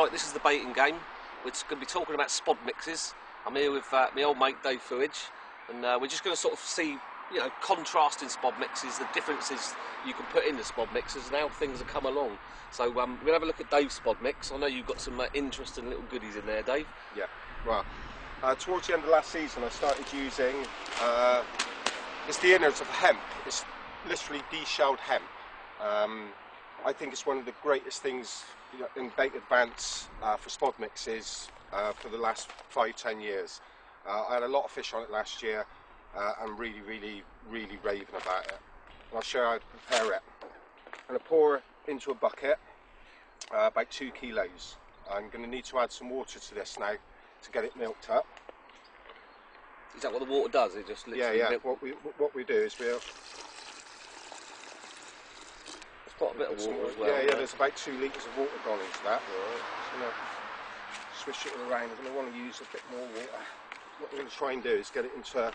Right, this is the baiting game. We're going to be talking about spod mixes. I'm here with my old mate Dave Fuidge, and we're just going to sort of see, you know, contrasting spod mixes, the differences you can put in the spod mixes, and how things have come along. So we're going to have a look at Dave's spod mix. I know you've got some interesting little goodies in there, Dave. Yeah, well, towards the end of last season I started using, it's the innards of hemp. It's literally de-shelled hemp. I think it's one of the greatest things, you know, in bait advance for spod mixes for the last 5-10 years. I had a lot of fish on it last year and really raving about it. And I'll show you how to prepare it. I'm going to pour into a bucket about 2 kilos. I'm going to need to add some water to this now to get it milked up. Is that what the water does? It just literally What we do is we'll quite a bit of water as well. Yeah, yeah, there's about 2 litres of water gone into that. Right. Just going to swish it all around. I'm going to want to use a bit more water. What I'm going to try and do is get it into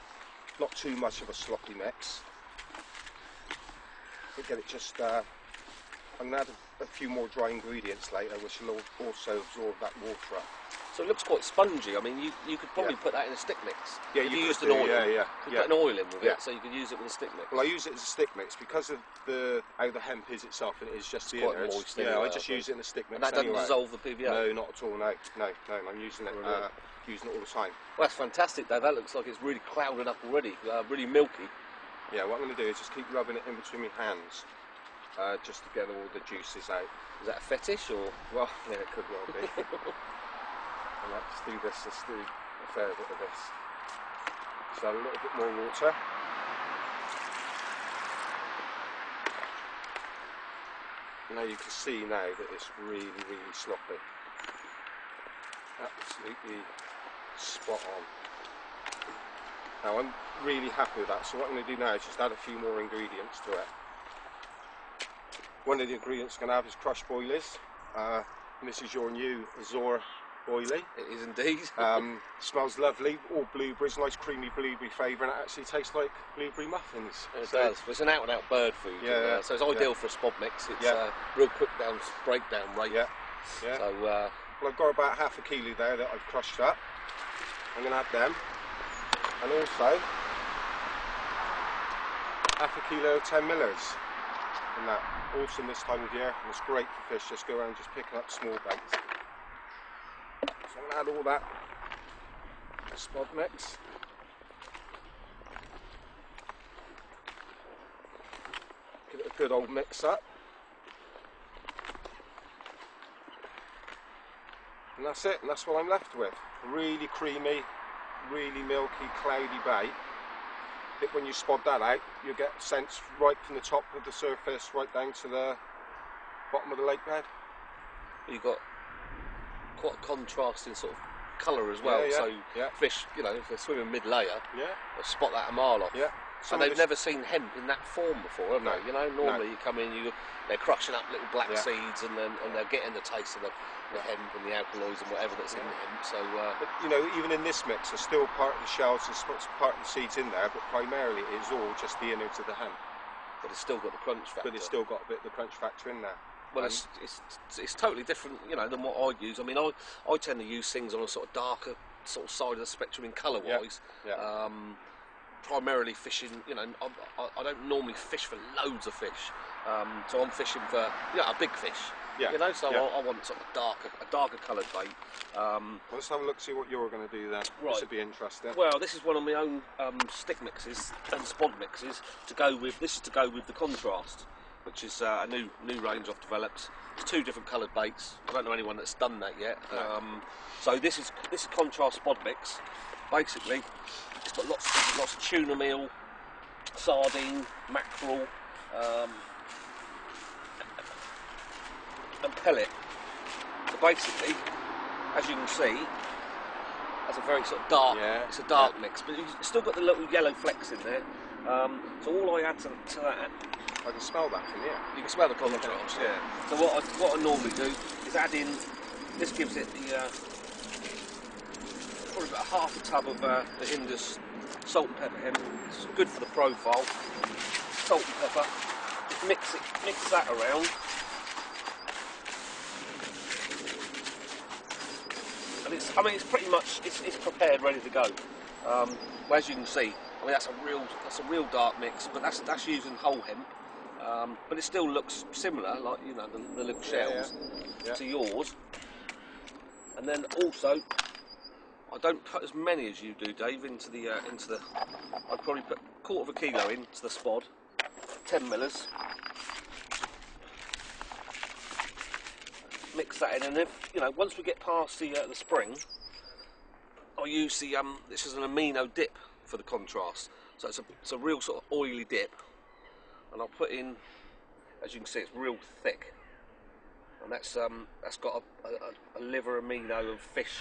not too much of a sloppy mix. But get it just, I'm going to add a few more dry ingredients later, which will also absorb that water up. So it looks quite spongy. I mean, you could probably put that in a stick mix. Yeah, if you used an oil. Yeah. Put an oil in with it, so you could use it with a stick mix. Well, I use it as a stick mix because of how the hemp is itself, and it is just the quite innards. moist. Yeah, I just use it in a stick mix. And that doesn't dissolve the PVA? No, not at all. No. I'm using it all the time. Well, that's fantastic, Dave. That looks like it's really clouded up already, really milky. Yeah, what I'm going to do is just keep rubbing it in between my hands, just to get all the juices out. Is that a fetish, or? Well, yeah, it could well be. And let's do this. Let's do a fair bit of this. So a little bit more water. Now you can see now that it's really sloppy. Absolutely spot on. Now I'm really happy with that, so what I'm going to do now is just add a few more ingredients to it. One of the ingredients I'm going to have is crushed boilies, and this is your new Azor boilie. It is indeed. Smells lovely, all blueberries, nice creamy blueberry flavour, and it actually tastes like blueberry muffins. It does. It's an out and out bird food, so it's ideal for a spod mix. It's real quick breakdown rate. Yeah. So, well, I've got about half a kilo there that I've crushed up. I'm going to add them, and also half a kilo of 10 millers. And that awesome this time of year, and it's great for fish. Just go around just picking up small baits. So I'm going to add all that spod mix. Give it a good old mix up. And that's it, and that's what I'm left with. Really creamy, really milky, cloudy bait. I think when you spod that out, you get scents right from the top of the surface right down to the bottom of the lake bed. You've got quite a contrasting sort of colour as well, so fish, you know, if they're swimming mid-layer, they'll spot that a mile off. And they've never seen hemp in that form before, have they? You know, normally you come in, they're crushing up little black seeds, and they're getting the taste of the hemp and the alkaloids and whatever that's in the hemp. So, but, you know, even in this mix, there's still part of the shells and part of the seeds in there, but primarily it is all just the innards of the hemp. But it's still got the crunch factor. But it's still got a bit of the crunch factor in there. Well, it's totally different, you know, than what I use. I mean, I tend to use things on a sort of darker sort of side of the spectrum in colour-wise. Primarily fishing, you know, I don't normally fish for loads of fish, so I'm fishing for, you know, a big fish. You know, so I want sort of a darker coloured bait. Well, let's have a look, see what you're going to do then. Right. This would be interesting. Well, this is one of my own stick mixes and spod mixes to go with. This is to go with the contrast, which is a new range I've developed. It's 2 different coloured baits. I don't know anyone that's done that yet. So this is contrast spod mix. Basically, it's got lots of tuna meal, sardine, mackerel, and pellet. So basically, as you can see, that's a very sort of dark. It's a dark mix, but you've still got the little yellow flecks in there. So all I add to that, I can smell that from here. You can smell the contrast. So what I normally do is add in. This gives it the probably about half a tub of the Indus salt and pepper hemp. It's good for the profile. Salt and pepper. Just mix that around. and I mean, it's pretty much it's prepared, ready to go. As you can see, I mean that's a real dark mix, but that's using whole hemp. But it still looks similar, like you know the little shells to yours. And then also, I don't put as many as you do, Dave, into the. I'd probably put 1/4 kilo into the spod, 10 millers. Mix that in, and if you know, once we get past the spring, I'll use the this is an amino dip for the contrast. So it's a real sort of oily dip, and I'll put in, as you can see, it's real thick, and that's got a liver amino of fish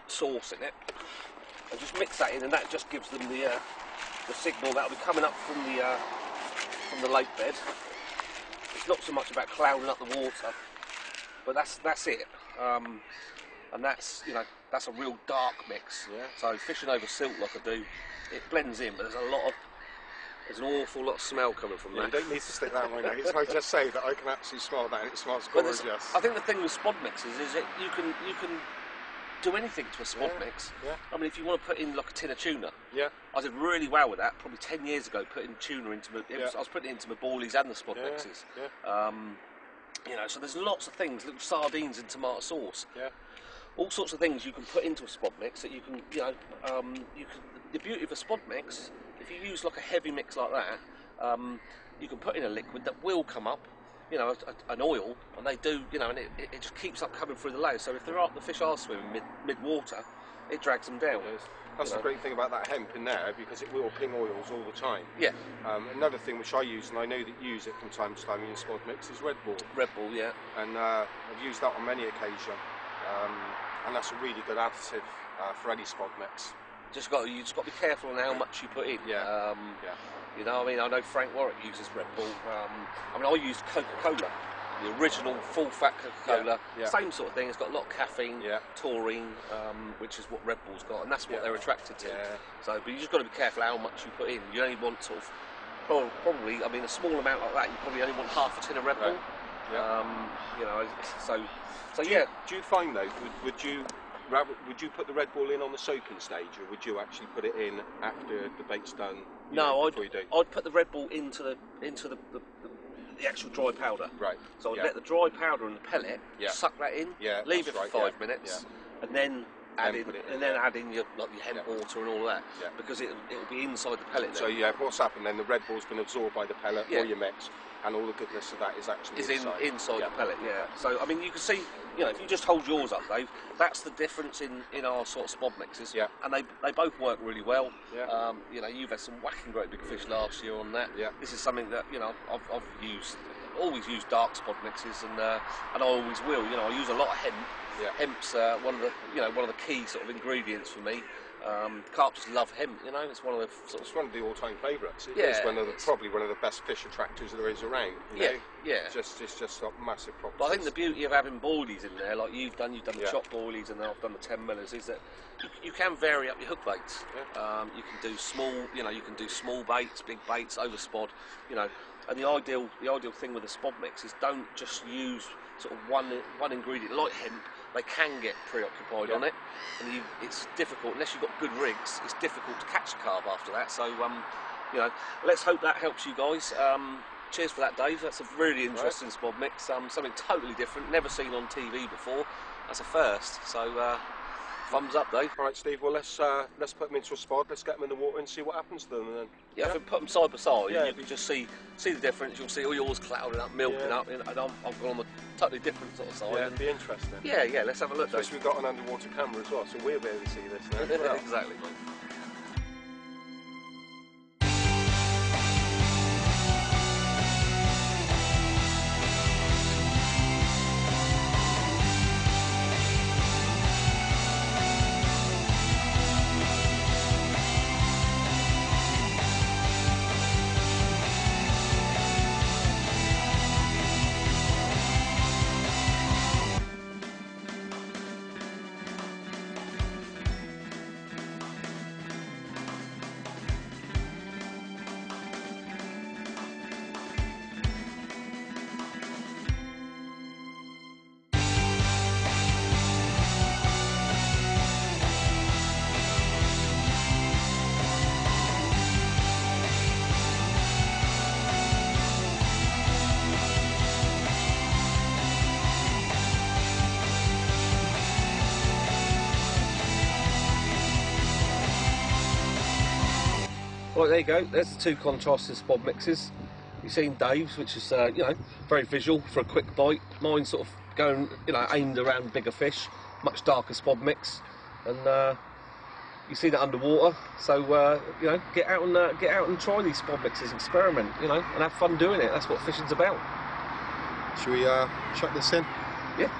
sauce in it. And just mix that in, and that just gives them the signal that'll be coming up from the lake bed. It's not so much about clouding up the water, but that's it. And that's, you know, that's a real dark mix. Yeah. So fishing over silt like I do, it blends in, but there's an awful lot of smell coming from that. You don't need to stick that in my nose. I just say that I can absolutely smell that, and it smells gorgeous. I think the thing with Spod-Mixes is that you can do anything to a spod mix. Yeah. I mean, if you want to put in like a tin of tuna, I did really well with that. Probably 10 years ago, putting tuna into my, I was putting it into my boilies and the spod mixes. Yeah. You know, so there's lots of things, little sardines in tomato sauce. Yeah. All sorts of things you can put into a spod mix that you can, you know, the beauty of a spod mix, if you use like a heavy mix like that, you can put in a liquid that will come up. You know, an oil, and they do, you know, and it just keeps up coming through the layers. So if the fish are swimming mid-water, it drags them down. That's the great thing about that hemp in there, because it will ping oils all the time. Yeah. Another thing which I use, and I know that you use it from time to time in your spod mix, is Red Bull. Red Bull, yeah. And I've used that on many occasions, and that's a really good additive for any spod mix. You just got to be careful on how much you put in. Yeah. You know, I mean, I know Frank Warwick uses Red Bull. I mean, I used Coca-Cola, the original full-fat Coca-Cola. Same sort of thing. It's got a lot of caffeine, taurine, which is what Red Bull's got, and that's what they're attracted to. So, but you just got to be careful how much you put in. You only want sort of probably, I mean, a small amount like that. You probably only want half a tin of Red Bull. You know, so yeah. Do you find though, would you put the Red Bull in on the soaking stage, or would you actually put it in after the bait's done? No, I'd put the Red Bull into the actual dry powder. Right. So I'd let the dry powder and the pellet suck that in, leave it for 5 minutes, and then add in your hemp water and all that, because it'll be inside the pellet. So what's happened then? The Red Bull's been absorbed by the pellet or your mix, and all the goodness of that is actually inside the pellet. Yeah. So I mean, you can see, you know, if you just hold yours up, Dave, that's the difference in our sort of spod mixes. Yeah. And they both work really well. Yeah. You know, you've had some whacking great big fish last year on that. Yeah. This is something that, you know, I've always used dark spod mixes, and I always will. You know, I use a lot of hemp. Yeah. Hemp's one of the key sort of ingredients for me. Carp just love hemp, you know. It's one of the it's one of the all-time favourites. It's probably one of the best fish attractors there is around. You know? It's just a massive problem. But I think the beauty of having boilies in there, like you've done the chopped boilies, and then I've done the 10 millers, is that you can vary up your hook baits. Yeah. You can do small baits, big baits, over spod, you know. And the ideal thing with a spod mix is don't just use sort of one ingredient like hemp. They can get preoccupied on it, and it's difficult unless you've got good rigs. It's difficult to catch a carp after that. So, you know, let's hope that helps you guys. Cheers for that, Dave. That's a really interesting spod mix. Something totally different, never seen on TV before. That's a first. So, thumbs up, Dave. All right, Steve. Well, let's put them into a spod. Let's get them in the water and see what happens to them. And then, if we put them side by side, you can just see the difference. You'll see all yours clouding up, milking up, and I've gone on the totally different sort of side. Yeah, it'd be interesting. Yeah. Let's have a look. Especially we've got an underwater camera as well, so we'll be able to see this now. Well. Exactly, mate. Right, there you go. There's the two contrasted spod mixes. You've seen Dave's, which is you know, very visual for a quick bite. Mine's sort of going, you know, aimed around bigger fish, much darker spod mix, and you see that underwater. So you know, get out and try these spod mixes, experiment, you know, and have fun doing it. That's what fishing's about. Should we chuck this in? Yeah.